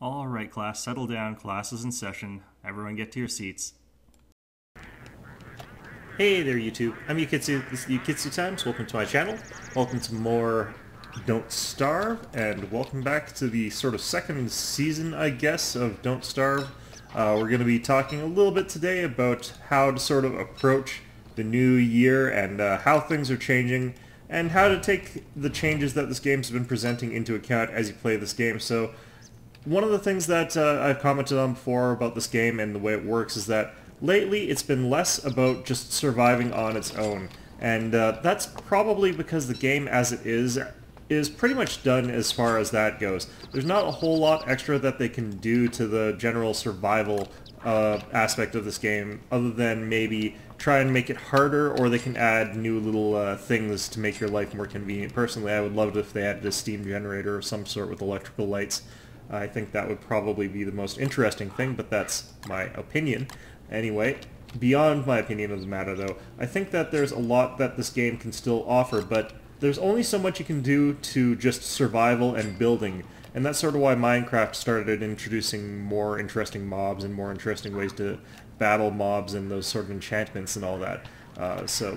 Alright class, settle down, class is in session. Everyone get to your seats. Hey there YouTube, I'm Yukitsu, this is Yukitsu Times, welcome to my channel, welcome to more Don't Starve, and welcome back to the sort of second season, I guess, of Don't Starve. We're going to be talking a little bit today about how to sort of approach the new year and how things are changing, and how to take the changes that this game's been presenting into account as you play this game. So, one of the things that I've commented on before about this game and the way it works is that lately it's been less about just surviving on its own. And that's probably because the game as it is pretty much done as far as that goes. There's not a whole lot extra that they can do to the general survival aspect of this game, other than maybe try and make it harder, or they can add new little things to make your life more convenient. Personally, I would love it if they added a steam generator of some sort with electrical lights. I think that would probably be the most interesting thing, but that's my opinion. Anyway, beyond my opinion of the matter though, I think that there's a lot that this game can still offer, but there's only so much you can do to just survival and building, and that's sort of why Minecraft started introducing more interesting mobs and more interesting ways to battle mobs and those sort of enchantments and all that. So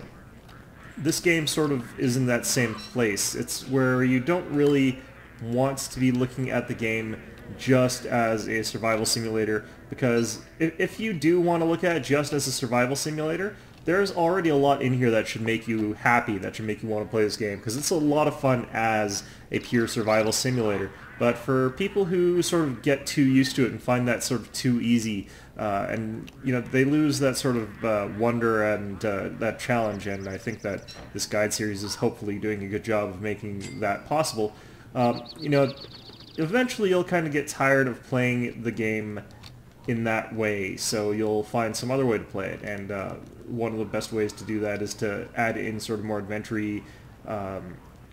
this game sort of is in that same place. It's where you don't really wants to be looking at the game just as a survival simulator, because if you do want to look at it just as a survival simulator, there's already a lot in here that should make you happy, that should make you want to play this game, because it's a lot of fun as a pure survival simulator. But for people who sort of get too used to it and find that sort of too easy, and they lose that sort of wonder and that challenge, and I think that this guide series is hopefully doing a good job of making that possible. Eventually you'll kind of get tired of playing the game in that way, so you'll find some other way to play it, and one of the best ways to do that is to add in sort of more adventure-y,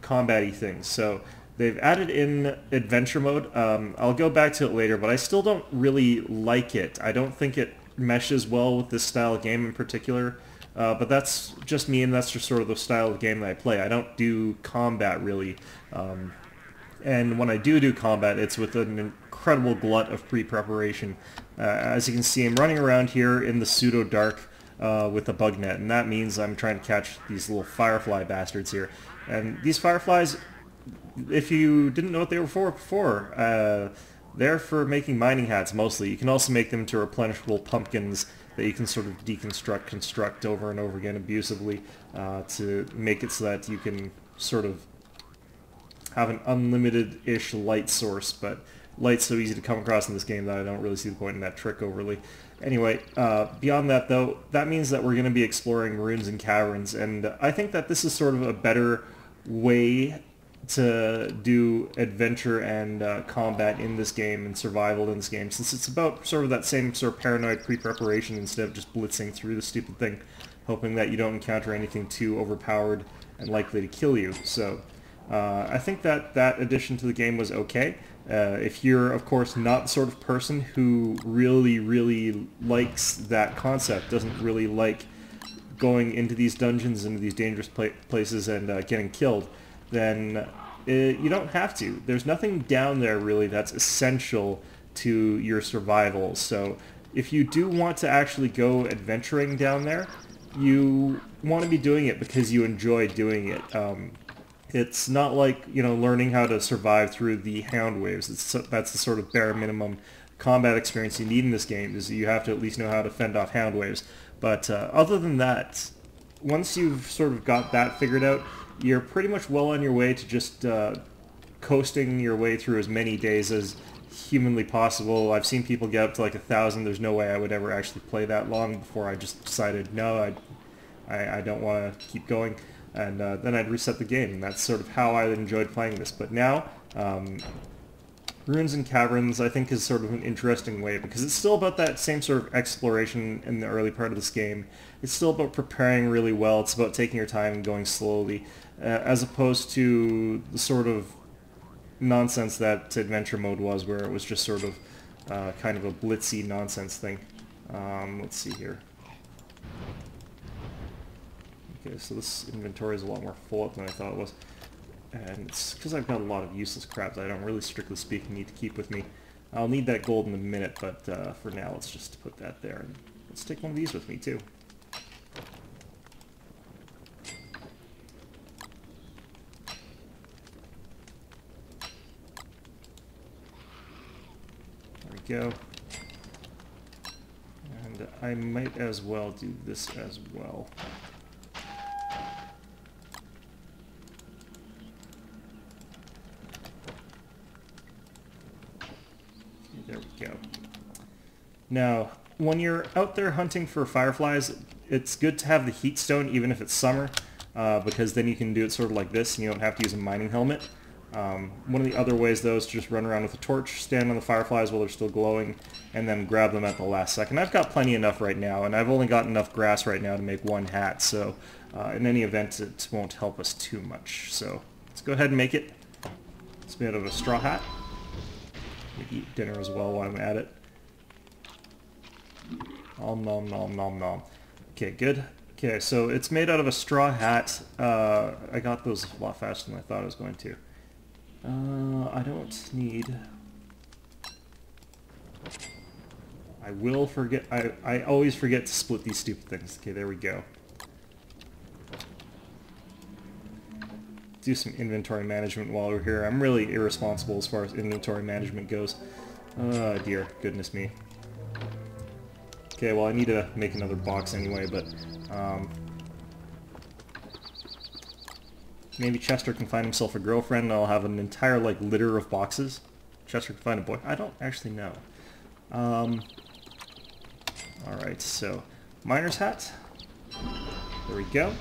combat-y things. So they've added in adventure mode. I'll go back to it later, but I still don't really like it. I don't think it meshes well with this style of game in particular. But that's just me, and that's just sort of the style of game that I play. I don't do combat, really. And when I do combat, it's with an incredible glut of pre-preparation. As you can see, I'm running around here in the pseudo-dark with a bug net, and that means I'm trying to catch these little firefly bastards here. And these fireflies, if you didn't know what they were for before, they're for making mining hats mostly. You can also make them into replenishable pumpkins that you can sort of construct over and over again abusively to make it so that you can sort of have an unlimited-ish light source, but light's so easy to come across in this game that I don't really see the point in that trick overly. Anyway, beyond that though, that means that we're going to be exploring ruins and caverns, and I think that this is sort of a better way to do adventure and combat in this game and survival in this game, since it's about sort of that same sort of paranoid pre-preparation instead of just blitzing through the stupid thing, hoping that you don't encounter anything too overpowered and likely to kill you. So I think that that addition to the game was okay. If you're, of course, not the sort of person who really likes that concept, doesn't really like going into these dungeons, into these dangerous places and getting killed, then you don't have to. There's nothing down there really that's essential to your survival. So if you do want to actually go adventuring down there, you want to be doing it because you enjoy doing it. It's not like, learning how to survive through the hound waves. That's the sort of bare minimum combat experience you need in this game, is that you have to at least know how to fend off hound waves. But other than that, once you've sort of got that figured out, you're pretty much well on your way to just coasting your way through as many days as humanly possible. I've seen people get up to like 1,000. There's no way I would ever actually play that long before I just decided, no, I don't want to keep going. And then I'd reset the game, and that's sort of how I enjoyed playing this. But now, Ruins and Caverns, I think, is sort of an interesting way, because it's still about that same sort of exploration in the early part of this game. It's still about preparing really well. It's about taking your time and going slowly, as opposed to the sort of nonsense that adventure mode was, where it was just sort of kind of a blitzy nonsense thing. Let's see here. Okay, so this inventory is a lot more full up than I thought it was. And it's because I've got a lot of useless crap that I don't really, strictly speaking, need to keep with me. I'll need that gold in a minute, but for now, let's just put that there. And let's take one of these with me, too. There we go. And I might as well do this as well. There we go. Now, when you're out there hunting for fireflies, it's good to have the heat stone, even if it's summer, because then you can do it sort of like this, and you don't have to use a mining helmet. One of the other ways, though, is to just run around with a torch, stand on the fireflies while they're still glowing, and then grab them at the last second. I've got plenty enough right now, and I've only got enough grass right now to make one hat, so in any event, it won't help us too much. So let's go ahead and make it. It's made out of a straw hat. Eat dinner as well while I'm at it. Nom nom nom nom nom. Okay, good. Okay, so it's made out of a straw hat. I got those a lot faster than I thought I was going to. I don't need... I will forget... I always forget to split these stupid things. Okay, there we go. Do some inventory management while we're here. I'm really irresponsible as far as inventory management goes. Oh dear, goodness me. Okay, well I need to make another box anyway, but maybe Chester can find himself a girlfriend and I'll have an entire like litter of boxes. Chester can find a boy. I don't actually know. Alright, so miner's hat. There we go.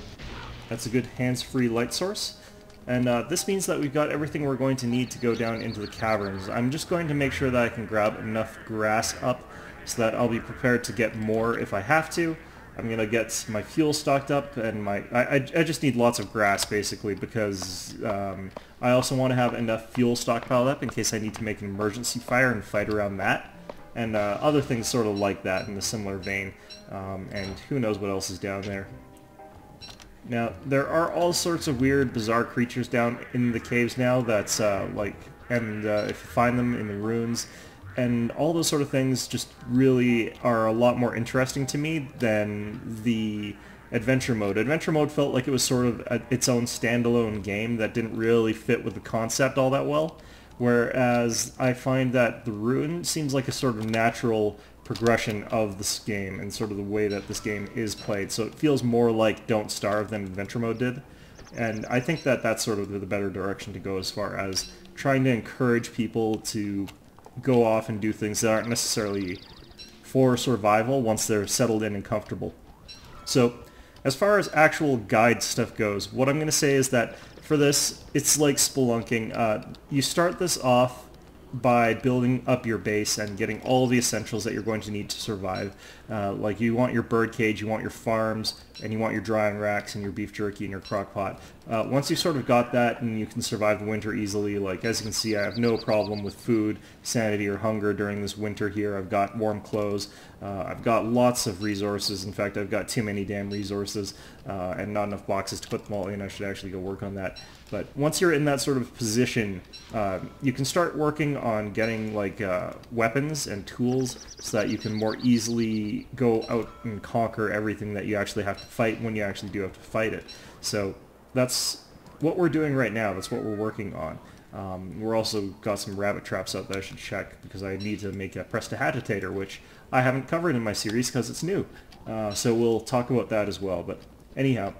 That's a good hands-free light source. And this means that we've got everything we're going to need to go down into the caverns. I'm just going to make sure that I can grab enough grass up so that I'll be prepared to get more if I have to. I'm going to get my fuel stocked up, and I just need lots of grass basically, because I also want to have enough fuel stockpiled up in case I need to make an emergency fire and fight around that. And other things sort of like that in a similar vein. And who knows what else is down there. Now, there are all sorts of weird, bizarre creatures down in the caves now that's, if you find them in the ruins, and all those sort of things just really are a lot more interesting to me than the adventure mode. Adventure mode felt like it was sort of its own standalone game that didn't really fit with the concept all that well, whereas I find that the ruin seems like a sort of natural progression of this game and sort of the way that this game is played. So it feels more like Don't Starve than Adventure Mode did. And I think that that's sort of the better direction to go as far as trying to encourage people to go off and do things that aren't necessarily for survival once they're settled in and comfortable. So as far as actual guide stuff goes, what I'm going to say is that for this, it's like spelunking. You start this off by building up your base and getting all the essentials that you're going to need to survive. Like you want your bird cage, you want your farms, and you want your drying racks and your beef jerky and your crock pot. Once you've sort of got that and you can survive the winter easily, like as you can see, I have no problem with food, sanity, or hunger during this winter here. I've got warm clothes. I've got lots of resources. In fact, I've got too many damn resources and not enough boxes to put them all in. I should actually go work on that. But once you're in that sort of position, you can start working on getting like weapons and tools so that you can more easily go out and conquer everything that you actually have to fight when you actually do have to fight it. So that's what we're doing right now. That's what we're working on. We're also got some rabbit traps out that I should check because I need to make a prestidigitator, which I haven't covered in my series because it's new. So we'll talk about that as well. But anyhow,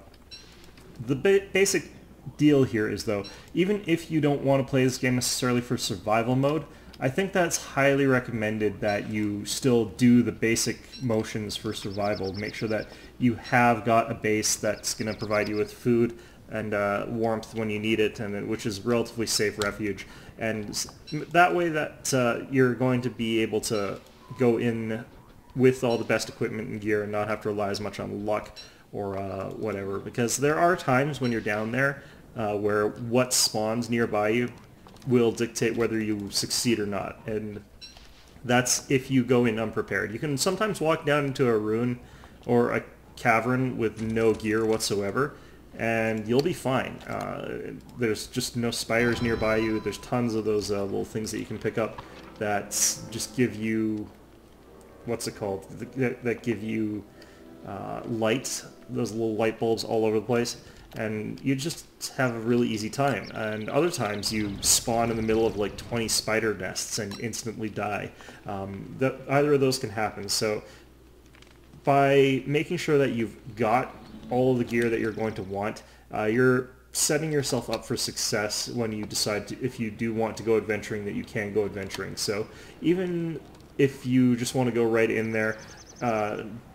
the basic deal here is, though, even if you don't want to play this game necessarily for survival mode, I think that's highly recommended that you still do the basic motions for survival. Make sure that you have got a base that's going to provide you with food and warmth when you need it, and which is relatively safe refuge. And that way that you're going to be able to go in with all the best equipment and gear and not have to rely as much on luck or whatever. Because there are times when you're down there where what spawns nearby you will dictate whether you succeed or not. And that's if you go in unprepared. You can sometimes walk down into a ruin or a cavern with no gear whatsoever, and you'll be fine. There's just no spiders nearby you. There's tons of those little things that you can pick up that just give you, what's it called, that give you light, those little light bulbs all over the place, and you just have a really easy time. And other times you spawn in the middle of like 20 spider nests and instantly die. Either of those can happen. So by making sure that you've got all of the gear that you're going to want, you're setting yourself up for success when you decide to, if you do want to go adventuring, that you can go adventuring. So even if you just want to go right in there,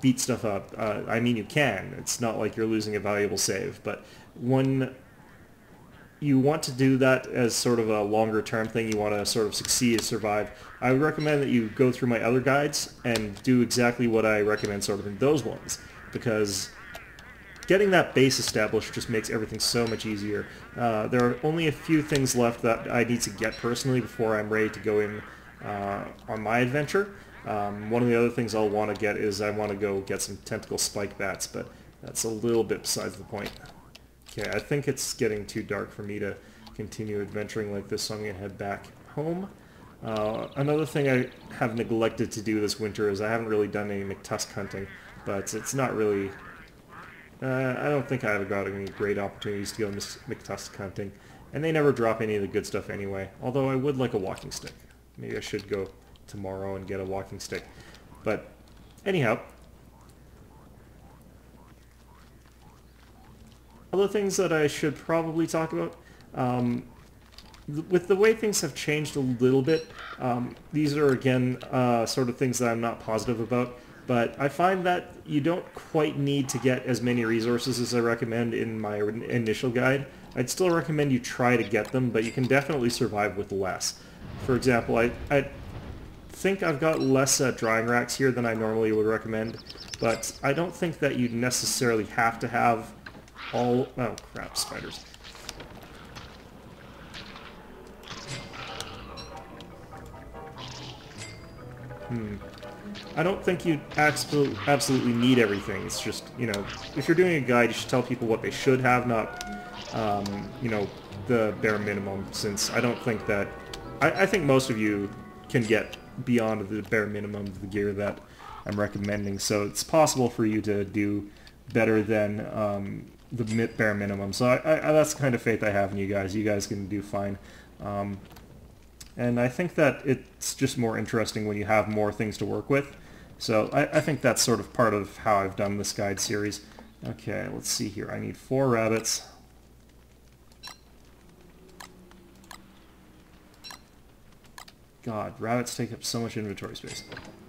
beat stuff up, I mean, you can. It's not like you're losing a valuable save, but when you want to do that as sort of a longer term thing, you want to sort of succeed, survive, I would recommend that you go through my other guides and do exactly what I recommend sort of in those ones, because getting that base established just makes everything so much easier. There are only a few things left that I need to get personally before I'm ready to go in on my adventure. One of the other things I'll want to get is I want to go get some tentacle spike bats, but that's a little bit besides the point. Okay, I think it's getting too dark for me to continue adventuring like this, so I'm going to head back home. Another thing I have neglected to do this winter is I haven't really done any McTusk hunting, but it's not really... I don't think I've got any great opportunities to go McTusk hunting, and they never drop any of the good stuff anyway, although I would like a walking stick. Maybe I should go tomorrow and get a walking stick. But anyhow, other things that I should probably talk about, with the way things have changed a little bit, these are again sort of things that I'm not positive about, but I find that you don't quite need to get as many resources as I recommend in my initial guide. I'd still recommend you try to get them, but you can definitely survive with less. For example, I think I've got less drying racks here than I normally would recommend, but I don't think that you necessarily have to have all... oh crap, spiders. I don't think you absolutely need everything. It's just, you know, if you're doing a guide, you should tell people what they should have, not, you know, the bare minimum, since I don't think that... I think most of you can get beyond the bare minimum of the gear that I'm recommending, so it's possible for you to do better than the bare minimum. So that's the kind of faith I have in you guys. You guys can do fine. And I think that it's just more interesting when you have more things to work with. So I think that's sort of part of how I've done this guide series. Okay, let's see here. I need 4 rabbits. God, rabbits take up so much inventory space.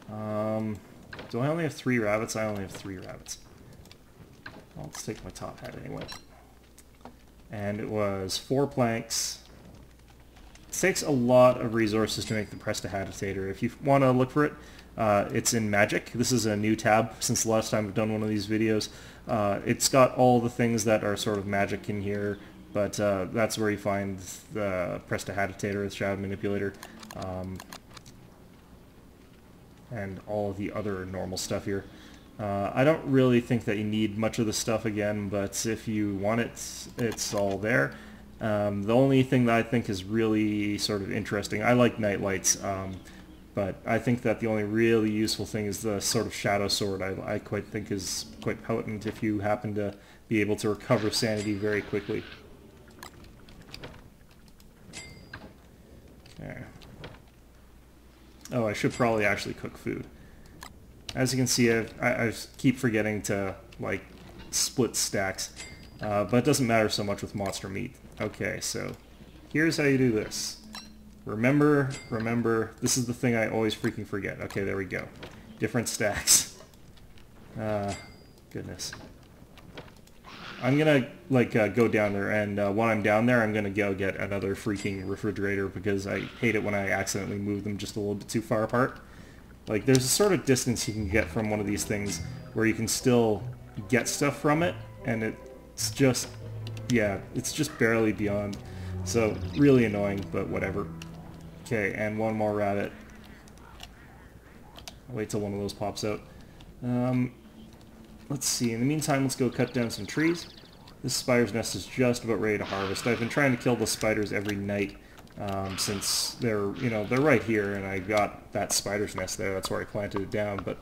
Do I only have 3 rabbits? I only have 3 rabbits. Well, let's take my top hat anyway. And it was 4 planks. It takes a lot of resources to make the prestidigitator. If you want to look for it, it's in Magic. This is a new tab since the last time I've done one of these videos. It's got all the things that are sort of magic in here, but that's where you find the prestidigitator, the shadow manipulator, and all of the other normal stuff here. I don't really think that you need much of the stuff again, but if you want it, it's all there. The only thing that I think is really sort of interesting, I like night lights, but I think that the only really useful thing is the sort of shadow sword. I quite think is quite potent if you happen to be able to recover sanity very quickly. Okay. Oh, I should probably actually cook food. As you can see, I keep forgetting to, like, split stacks, but it doesn't matter so much with monster meat. Okay, so here's how you do this. Remember, this is the thing I always freaking forget. Okay, there we go. Different stacks. Goodness. I'm gonna, like, go down there, and when I'm down there, I'm gonna go get another freaking refrigerator, because I hate it when I accidentally move them just a little bit too far apart. Like, there's a sort of distance you can get from one of these things where you can still get stuff from it, and it's just, yeah, it's just barely beyond. So, really annoying, but whatever. Okay, and one more rabbit. I'll wait till one of those pops out. Let's see, in the meantime, let's go cut down some trees. This spider's nest is just about ready to harvest. I've been trying to kill the spiders every night, since they're, they're right here, and I got that spider's nest there. That's where I planted it down. But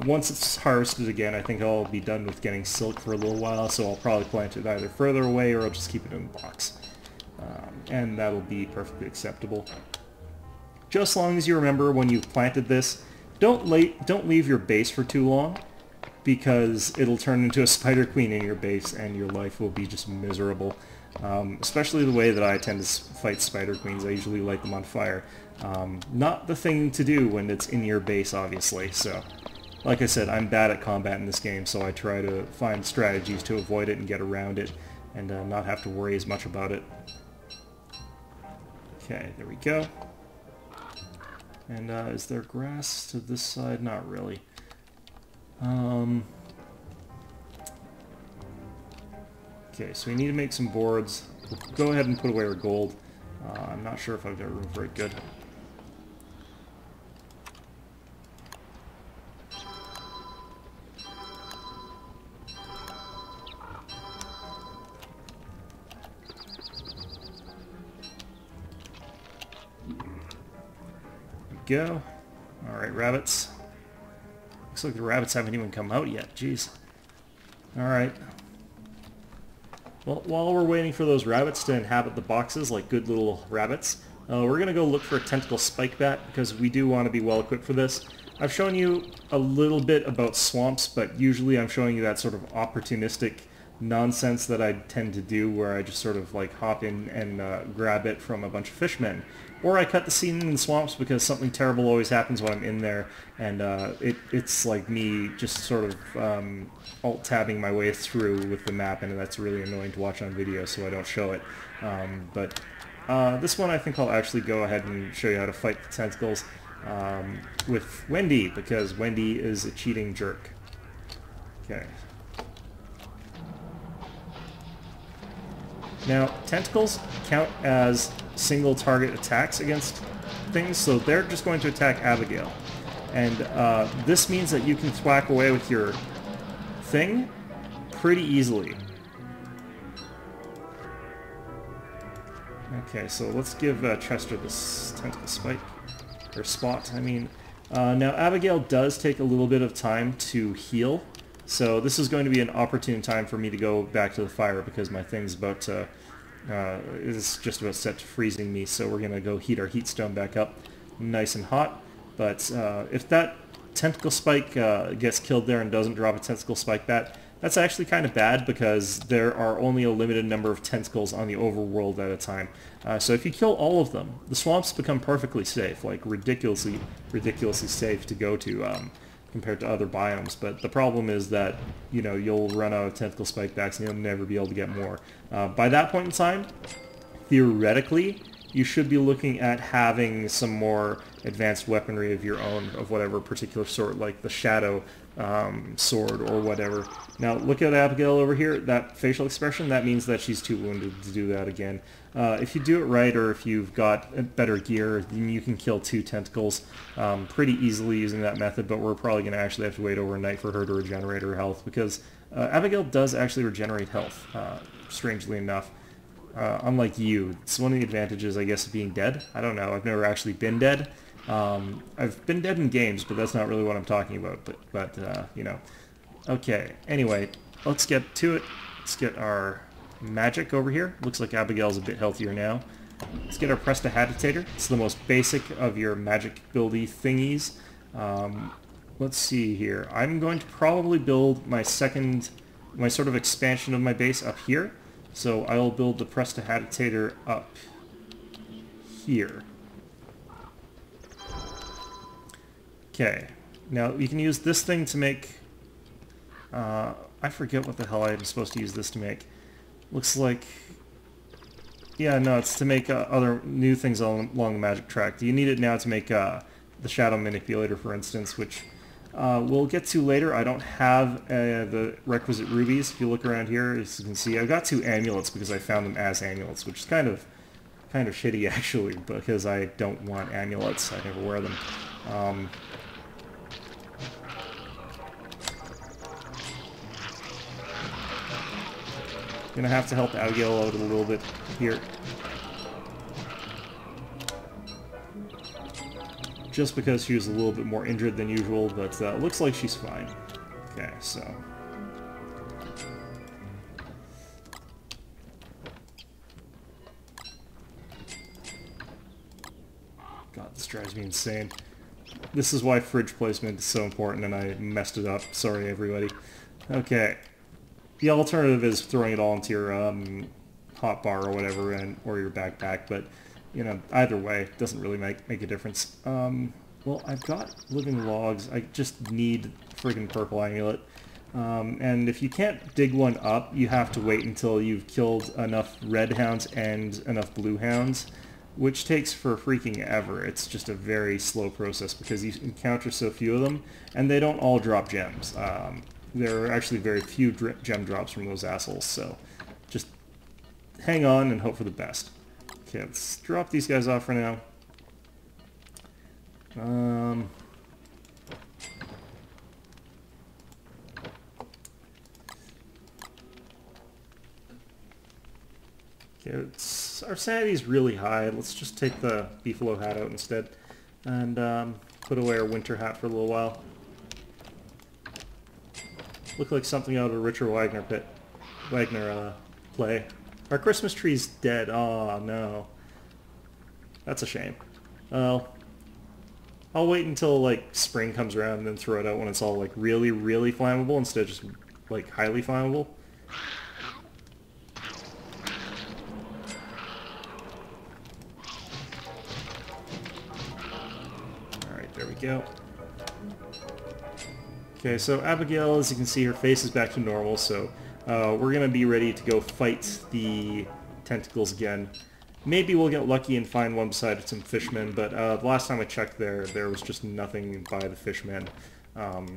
once it's harvested again, I think I'll be done with getting silk for a little while, so I'll probably plant it either further away or I'll just keep it in the box. And that'll be perfectly acceptable. Just as long as you remember when you've planted this, don't leave your base for too long, because it'll turn into a spider queen in your base and your life will be just miserable. Especially the way that I tend to fight spider queens. I usually light them on fire. Not the thing to do when it's in your base, obviously. So, like I said, I'm bad at combat in this game, so I try to find strategies to avoid it and get around it, and not have to worry as much about it. Okay, there we go. And is there grass to this side? Not really. Okay, so we need to make some boards. We'll go ahead and put away our gold. I'm not sure if I've got room for it. Good. Go. Alright, rabbits. Looks like the rabbits haven't even come out yet. Jeez. Alright. Well, while we're waiting for those rabbits to inhabit the boxes like good little rabbits, we're going to go look for a tentacle spike bat, because we do want to be well equipped for this. I've shown you a little bit about swamps, but usually I'm showing you that sort of opportunistic nonsense that I tend to do, where I just sort of like hop in and grab it from a bunch of fishmen. Or I cut the scene in the swamps because something terrible always happens when I'm in there, and it's like me just sort of alt-tabbing my way through with the map, and that's really annoying to watch on video, so I don't show it. But this one I think I'll actually go ahead and show you how to fight the tentacles with Wendy, because Wendy is a cheating jerk. Okay. Now, tentacles count as single target attacks against things, so they're just going to attack Abigail. And this means that you can thwack away with your thing pretty easily. Okay, so let's give Chester this tentacle spike, or spot, I mean. Now, Abigail does take a little bit of time to heal, so this is going to be an opportune time for me to go back to the fire, because my thing's about to, is just about set to freezing me, so we're going to go heat our heat stone back up nice and hot. But if that tentacle spike gets killed there and doesn't drop a tentacle spike bat, that's actually kind of bad, because there are only a limited number of tentacles on the overworld at a time. So if you kill all of them, the swamps become perfectly safe, like ridiculously safe to go to compared to other biomes. But the problem is that, you know, you'll run out of tentacle spike bats and you'll never be able to get more. By that point in time, theoretically, you should be looking at having some more advanced weaponry of your own, of whatever particular sort, like the shadow sword or whatever. Now look at Abigail over here, that facial expression, that means that she's too wounded to do that again. If you do it right, or if you've got better gear, then you can kill 2 tentacles pretty easily using that method, but we're probably going to actually have to wait overnight for her to regenerate her health, because Abigail does actually regenerate health, strangely enough. Unlike you. It's one of the advantages, I guess, of being dead. I don't know, I've never actually been dead. I've been dead in games, but that's not really what I'm talking about, but you know. Okay, anyway, let's get to it. Let's get our magic over here. Looks like Abigail's a bit healthier now. Let's get our Prestidigitator. It's the most basic of your magic buildy thingies. Let's see here. I'm going to probably build my sort of expansion of my base up here. So I'll build the Prestidigitator up here. Okay, now you can use this thing to make, I forget what the hell I'm supposed to use this to make. Looks like, yeah, no, it's to make other new things along the magic track. You need it now to make the Shadow Manipulator, for instance, which we'll get to later. I don't have the requisite rubies. If you look around here, as you can see, I've got 2 amulets because I found them as amulets, which is kind of shitty actually, because I don't want amulets. I never wear them. Gonna have to help Abigail out a little bit here. just because she was a little bit more injured than usual, but looks like she's fine. Okay, so... God, this drives me insane. This is why fridge placement is so important, and I messed it up. Sorry, everybody. Okay. The alternative is throwing it all into your hot bar or whatever, or your backpack, but, you know, either way, it doesn't really make a difference. Well, I've got living logs. I just need friggin' purple amulet. And if you can't dig one up, you have to wait until you've killed enough red hounds and enough blue hounds, which takes for freaking ever. It's just a very slow process because you encounter so few of them, and they don't all drop gems. There are actually very few gem drops from those assholes, so just hang on and hope for the best. Okay, let's drop these guys off for now. Okay, our sanity's really high. Let's just take the beefalo hat out instead, and put away our winter hat for a little while. Look like something out of a Richard Wagner play. Our Christmas tree's dead. Oh no, that's a shame. Well, I'll wait until like spring comes around and then throw it out when it's all like really, really flammable instead of just like highly flammable. Alright, there we go. Okay, so Abigail, as you can see, her face is back to normal, so we're going to be ready to go fight the tentacles again. Maybe we'll get lucky and find one beside some fishmen, but the last time I checked there was just nothing by the fishmen.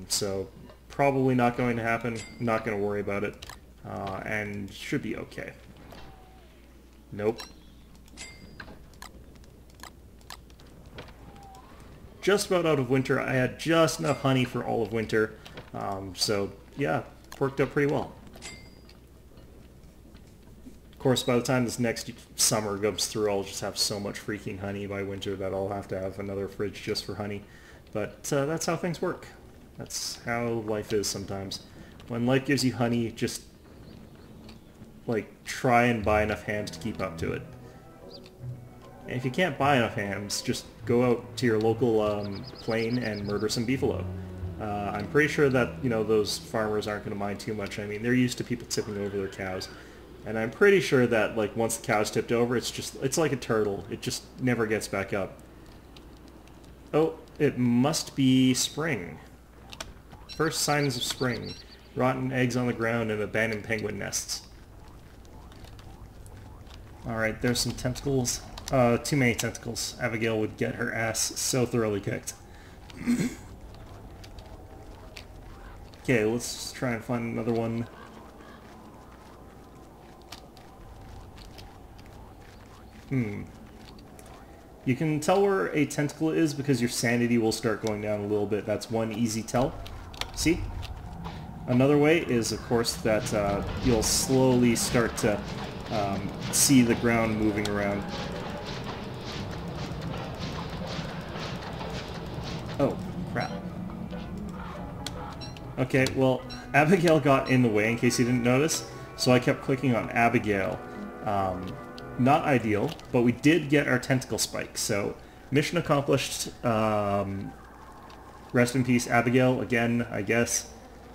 So probably not going to happen, not going to worry about it, and should be okay. Nope. Just about out of winter. I had just enough honey for all of winter, so yeah, worked out pretty well. Of course, by the time this next summer goes through, I'll just have so much freaking honey by winter that I'll have to have another fridge just for honey. But that's how things work. That's how life is sometimes. When life gives you honey, just like try and buy enough hams to keep up to it. And if you can't buy enough hams, just go out to your local plain and murder some beefalo. I'm pretty sure that, you know, those farmers aren't going to mind too much. I mean, they're used to people tipping over their cows. And I'm pretty sure that, like, once the cow's tipped over, it's like a turtle. It just never gets back up. Oh, it must be spring. First signs of spring. Rotten eggs on the ground and abandoned penguin nests. Alright, there's some tentacles. Too many tentacles. Abigail would get her ass so thoroughly kicked. Okay, let's try and find another one. You can tell where a tentacle is because your sanity will start going down a little bit. That's one easy tell. See? Another way is, of course, that you'll slowly start to see the ground moving around. Oh, crap. Okay, well, Abigail got in the way, in case you didn't notice, so I kept clicking on Abigail. Not ideal, but we did get our tentacle spike, so mission accomplished. Rest in peace, Abigail, again, I guess.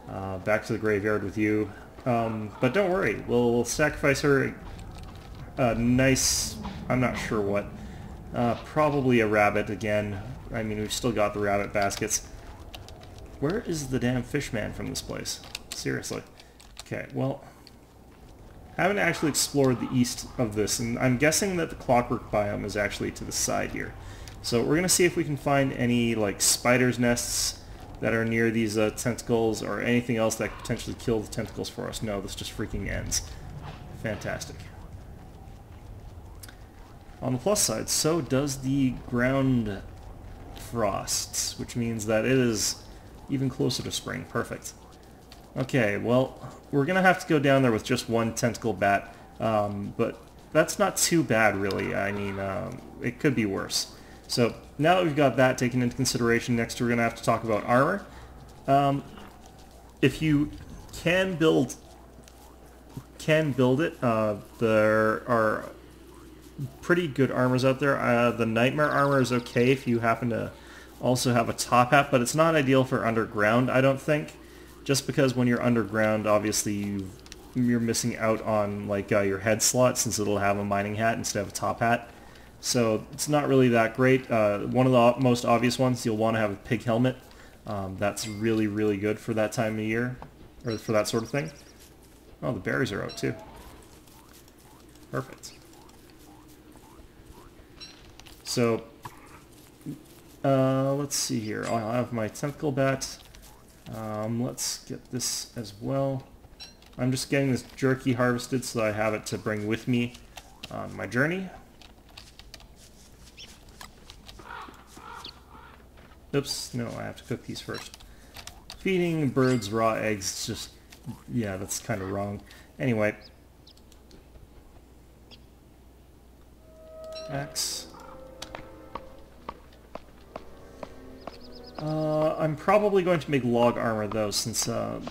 Back to the graveyard with you. But don't worry, we'll sacrifice her a nice, I'm not sure what, probably a rabbit again. I mean, we've still got the rabbit baskets. Where is the damn fishman from this place? Seriously. Okay, well, haven't actually explored the east of this, and I'm guessing that the clockwork biome is actually to the side here. So we're going to see if we can find any, like, spiders' nests that are near these tentacles, or anything else that could potentially kill the tentacles for us. No, this just freaking ends. Fantastic. On the plus side, so does the ground frosts, which means that it is even closer to spring. Perfect. Okay, well, we're going to have to go down there with just one tentacle bat, but that's not too bad, really. I mean, it could be worse. So now that we've got that taken into consideration, next we're going to have to talk about armor. If you can build it, there are pretty good armors out there. The nightmare armor is okay if you happen to also have a top hat, but it's not ideal for underground, I don't think. Just because when you're underground, obviously you're missing out on like your head slot, since it'll have a mining hat instead of a top hat. So it's not really that great. One of the most obvious ones, you'll want to have a pig helmet. That's really, really good for that time of year, or for that sort of thing. Oh, the berries are out too. Perfect. So, let's see here. I'll have my tentacle bat. Let's get this as well. I'm just getting this jerky harvested so that I have it to bring with me on my journey. Oops, no, I have to cook these first. Feeding birds raw eggs, just, yeah, that's kind of wrong. Anyway. Axe. I'm probably going to make log armor though, since, what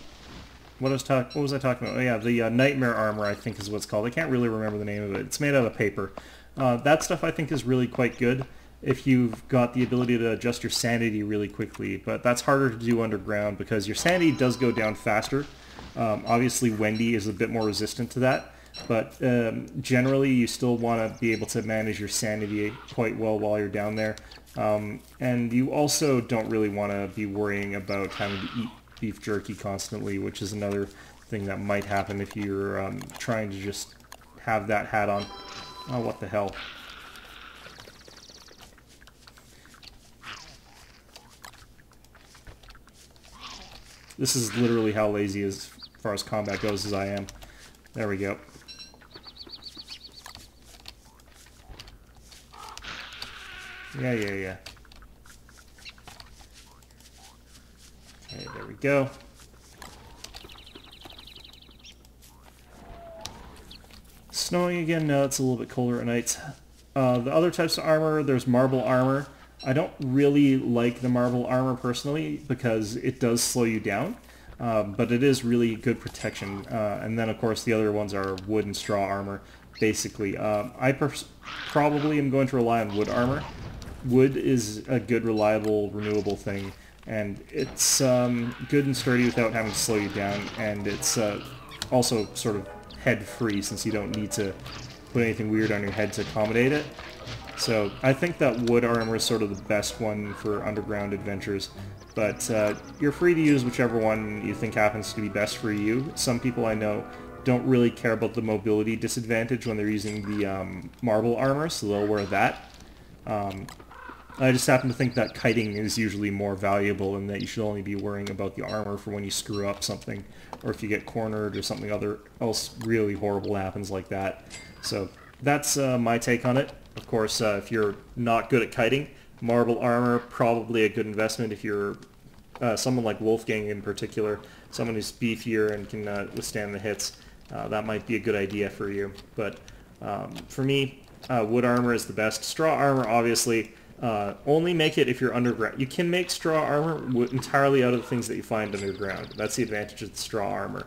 was I talking about? Oh yeah, the nightmare armor, I think is what it's called. I can't really remember the name of it. It's made out of paper. That stuff I think is really quite good if you've got the ability to adjust your sanity really quickly, but that's harder to do underground because your sanity does go down faster. Obviously Wendy is a bit more resistant to that, but generally you still want to be able to manage your sanity quite well while you're down there. And you also don't really want to be worrying about having to eat beef jerky constantly, which is another thing that might happen if you're trying to just have that hat on. Oh, what the hell. This is literally how lazy as far as combat goes as I am. There we go. Yeah. Okay, there we go. Snowing again. No, it's a little bit colder at night. The other types of armor, there's marble armor. I don't really like the marble armor personally because it does slow you down, but it is really good protection. And then of course the other ones are wood and straw armor, basically. I probably am going to rely on wood armor. Wood is a good, reliable, renewable thing, and it's good and sturdy without having to slow you down, and it's also sort of head-free since you don't need to put anything weird on your head to accommodate it. So I think that wood armor is sort of the best one for underground adventures, but you're free to use whichever one you think happens to be best for you. Some people I know don't really care about the mobility disadvantage when they're using the marble armor, so they'll wear that. I just happen to think that kiting is usually more valuable and that you should only be worrying about the armor for when you screw up something, or if you get cornered or something else really horrible happens like that. So that's my take on it. Of course, if you're not good at kiting, marble armor, probably a good investment if you're someone like Wolfgang in particular, someone who's beefier and can withstand the hits. That might be a good idea for you. But for me, wood armor is the best. Straw armor, obviously, only make it if you're underground. You can make straw armor entirely out of the things that you find underground. That's the advantage of the straw armor.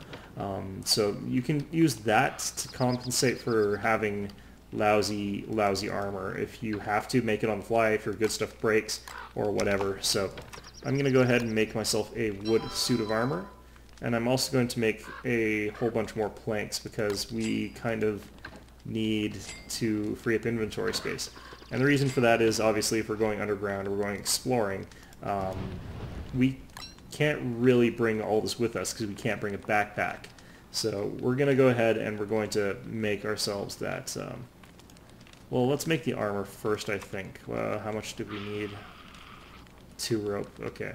So you can use that to compensate for having lousy armor. If you have to, make it on the fly if your good stuff breaks or whatever. So I'm going to go ahead and make myself a wood suit of armor. And I'm also going to make a whole bunch more planks because we kind of need to free up inventory space. And the reason for that is, obviously, if we're going underground or we're going exploring, we can't really bring all this with us because we can't bring a backpack. So we're going to go ahead and we're going to make ourselves that... well, let's make the armor first, I think. How much do we need? 2 rope. Okay.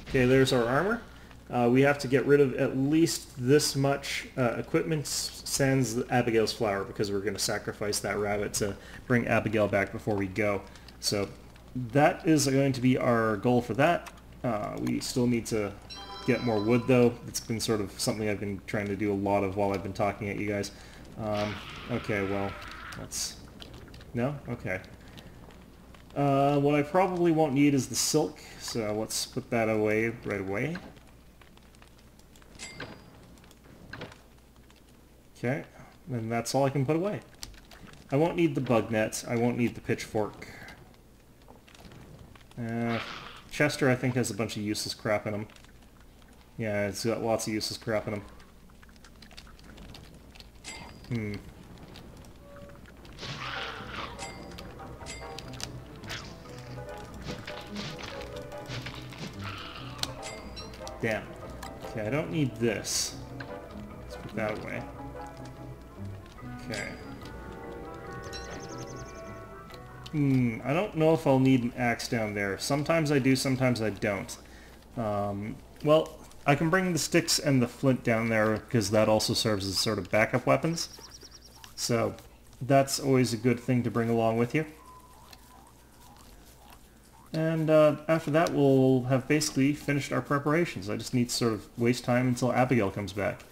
Okay, there's our armor. We have to get rid of at least this much equipment, sans Abigail's flower, because we're going to sacrifice that rabbit to bring Abigail back before we go. So that is going to be our goal for that. We still need to get more wood, though. It's been sort of something I've been trying to do a lot of while I've been talking at you guys. Okay, well, let's... No? Okay. What I probably won't need is the silk, so let's put that away right away. Okay, and that's all I can put away. I won't need the bug net, I won't need the pitchfork. Chester, I think, has a bunch of useless crap in him. Yeah, it's got lots of useless crap in him. Damn. Okay, I don't need this. Let's put that away. Okay. I don't know if I'll need an axe down there. Sometimes I do, sometimes I don't. Well, I can bring the sticks and the flint down there because that also serves as sort of backup weapons. So that's always a good thing to bring along with you. And after that we'll have basically finished our preparations. I just need to sort of waste time until Abigail comes back.